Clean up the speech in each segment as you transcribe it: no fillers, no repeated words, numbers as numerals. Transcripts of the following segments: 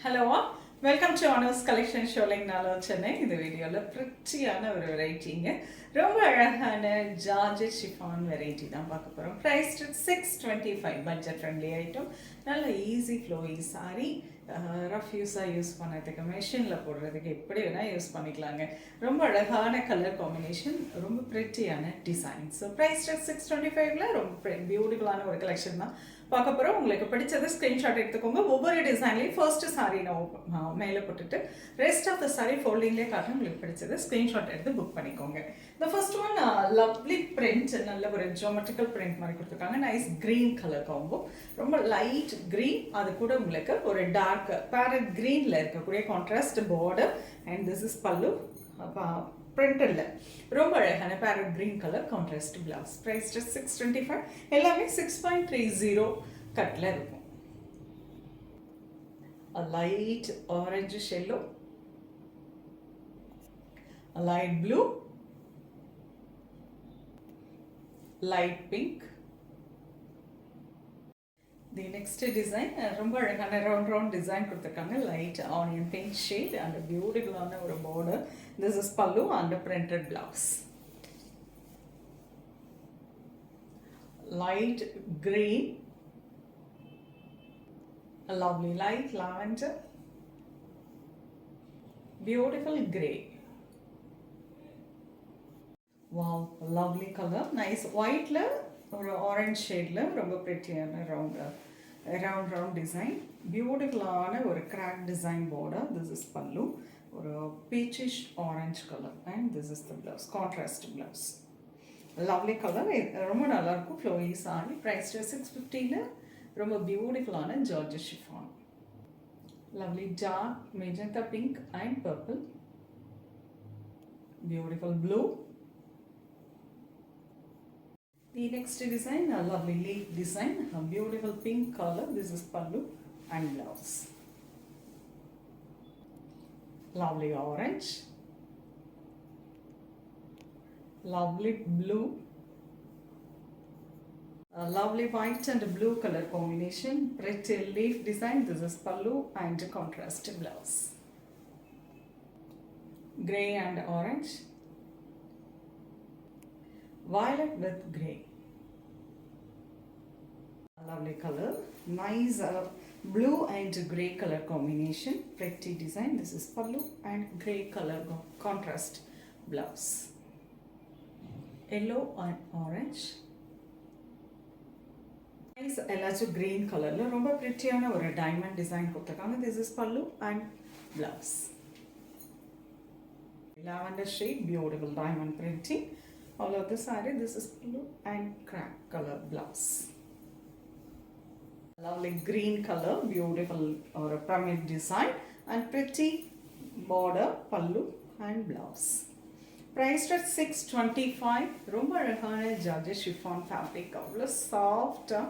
Hello, welcome to Anu's Collection Showing Nalo Chennai. இந்த வீடியோல பிரிட்டியான ஒரு வெரைட்டிங்க, ரொம்ப அழகான ஜார்ஜெட் ஷிஃபான் வெரைட்டி தான் பார்க்க போகிறோம். Price 625, budget friendly item. நல்ல ஈஸி ஃப்ளோயி சாரி, ரஃப் யூஸாக யூஸ் பண்ணுறதுக்கு, மெஷினில் போடுறதுக்கு எப்படி வேணால் யூஸ் பண்ணிக்கலாங்க. ரொம்ப அழகான கலர் காம்பினேஷன், ரொம்ப பிரிட்டியான டிசைன். ஸோ ப்ரைஸ் 625ல ரொம்ப பியூட்டிஃபுல்லான ஒரு கலெக்ஷன் தான் பார்க்க போகிறோம். உங்களுக்கு பிடிச்சது ஸ்க்ரீன்ஷாட் எடுத்துக்கோங்க. ஒவ்வொரு டிசைன்லேயும் ஃபர்ஸ்ட் சாரீ நான் மேலே போட்டுட்டு ரெஸ்ட் ஆஃப் த சாரீ ஃபோல்டிங்லேயே காட்டுறேன். உங்களுக்கு பிடிச்சது ஸ்க்ரீன்ஷாட் எடுத்து புக் பண்ணிக்கோங்க. இந்த ஃபர்ஸ்ட் ஒன் லவ்லி பிரிண்ட், நல்ல ஒரு ஜியோமெட்ரிக்கல் பிரிண்ட் மாதிரி கொடுத்துருக்காங்க. நைஸ் கிரீன் கலர் காம்போ, ரொம்ப லைட் கிரீன், அது கூட உங்களுக்கு ஒரு டார்க் பேரட் கிரீனில் இருக்கக்கூடிய contrast border. And this is pallu. பிரிண்டட்ல ரொம்ப அழகான parrot green colour contrast blouse. Price 625. எல்லாமே 6.30 கட்டில் இருக்கும். லைட் ஆரஞ்சு ஷெல்லோ, light blue, light pink. The next design ரொம்ப அழகான ரவுண்ட் டிசைன் கொடுத்துருக்காங்க. Light onion pink shade and பியூட்டிஃபுல்லான ஒரு border. This is pallu and printed blouse. Light green, a lovely light lavender, beautiful gray. Wow, lovely color. Nice white la or orange shade la romba prettyana round design. Beautiful ana or crack design border. This is pallu or a peachish orange color, and this is the blouse, contrast blouse. Lovely color, romba nalla irukku flowy saree. Price 650 la ரொம்ப பியூட்டிஃபுல்லான georgette chiffon. Lovely dark magenta pink and purple, beautiful blue. The next design, a lovely leaf design, a beautiful pink color. This is pallu and blouse. Lovely orange, lovely blue, a lovely white and blue color combination, pretty leaf design. This is pallu and contrast blouse. Grey and orange, violet with grey. A lovely color, nice blue and grey color combination, pretty design. This is pallu and grey color contrast blouse. Yellow and orange, nice elachoo green color la romba prettyana or diamond design கொடுத்திருக்காங்க. This is pallu and blouse. Lavender shade, beautiful diamond printing all of the saree. This is pallu and crack color blouse. Lovely green color, beautiful or a pyramid design and pretty border, pallu and blouse. Priced at 625. ரொம்ப அழகான georgette chiffon fabric, அவ்வளோ சாஃப்டாக,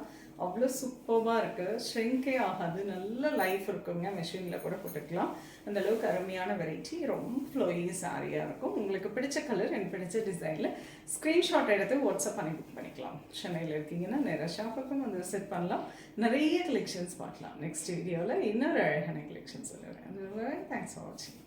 அவ்வளோ சூப்பராக இருக்குது. ஷ்ரிங்கே ஆகாது, நல்ல life இருக்குங்க. மெஷினில் கூட போட்டுக்கலாம். அந்த அளவுக்கு அருமையான வெரைட்டி, ரொம்ப ஃப்ளோயி சாரியாக இருக்கும். உங்களுக்கு பிடிச்ச கலர், எனக்கு பிடிச்ச டிசைனில் ஸ்க்ரீன்ஷாட் எடுத்து வாட்ஸ்அப் பண்ணி புக் பண்ணிக்கலாம். சென்னையில் இருக்கீங்கன்னா நேராக ஷாப்புக்கும் வந்து விசிட் பண்ணலாம். நிறைய கலெக்ஷன்ஸ் பார்க்கலாம். நெக்ஸ்ட் வீடியோவில் இன்னொரு அழகான கலெக்ஷன் சொல்லுவேன். அது தேங்க்ஸ் ஃபார் வாட்சிங்.